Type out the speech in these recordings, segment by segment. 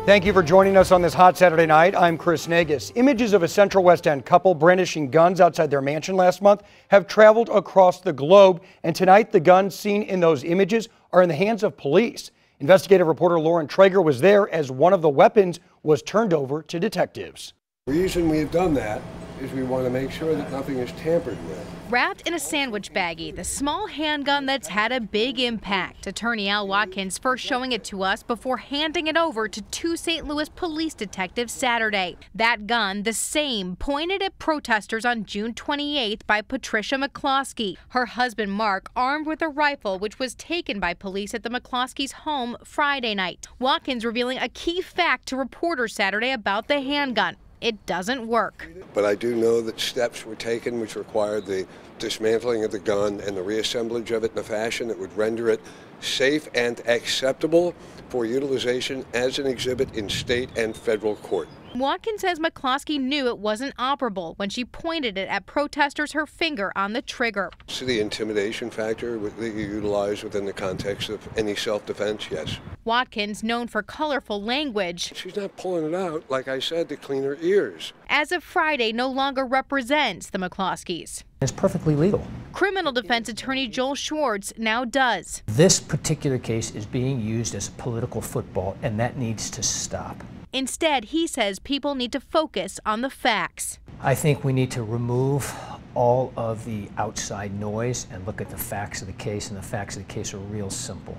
Thank you for joining us on this hot Saturday night. I'm Chris Nagus. Images of a Central West End couple brandishing guns outside their mansion last month have traveled across the globe, and tonight the guns seen in those images are in the hands of police. Investigative reporter Lauren Traeger was there as one of the weapons was turned over to detectives. The reason we've done that is we want to make sure that nothing is tampered with. Wrapped in a sandwich baggie, the small handgun that's had a big impact. Attorney Al Watkins first showing it to us before handing it over to two St. Louis police detectives Saturday. That gun, the same, pointed at protesters on June 28th by Patricia McCloskey. Her husband Mark armed with a rifle, which was taken by police at the McCloskey's home Friday night. Watkins revealing a key fact to reporters Saturday about the handgun. It doesn't work. But I do know that steps were taken which required the dismantling of the gun and the reassemblage of it in a fashion that would render it safe and acceptable for utilization as an exhibit in state and federal court. Watkins says McCloskey knew it wasn't operable when she pointed it at protesters, her finger on the trigger. So the intimidation factor that you utilize within the context of any self-defense, yes. Watkins, known for colorful language. She's not pulling it out, like I said, to clean her ears. As of Friday, no longer represents the McCloskeys. It's perfectly legal. Criminal defense attorney Joel Schwartz now does. This particular case is being used as a political football, and that needs to stop. Instead, he says people need to focus on the facts. I think we need to remove all of the outside noise and look at the facts of the case, and the facts of the case are real simple.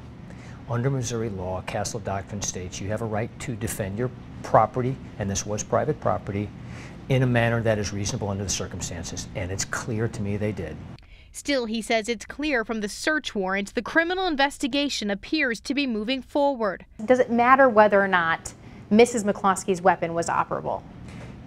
Under Missouri law, Castle Doctrine states you have a right to defend your property, and this was private property, in a manner that is reasonable under the circumstances, and it's clear to me they did. Still, he says it's clear from the search warrant the criminal investigation appears to be moving forward. Does it matter whether or not Mrs. McCloskey's weapon was operable?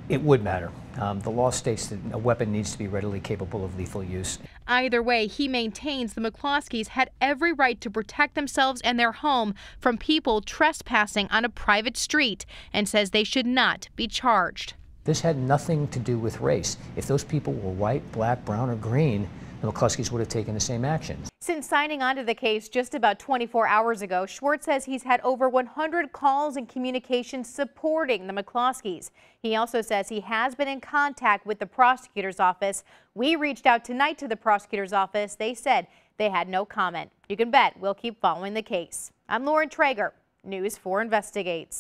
It would matter. The law states that a weapon needs to be readily capable of lethal use. Either way, he maintains the McCloskeys had every right to protect themselves and their home from people trespassing on a private street, and says they should not be charged. This had nothing to do with race. If those people were white, black, brown, or green, the McCloskeys would have taken the same action. Since signing on to the case just about 24 hours ago, Schwartz says he's had over 100 calls and communications supporting the McCloskeys. He also says he has been in contact with the prosecutor's office. We reached out tonight to the prosecutor's office. They said they had no comment. You can bet we'll keep following the case. I'm Lauren Traeger, News 4 Investigates.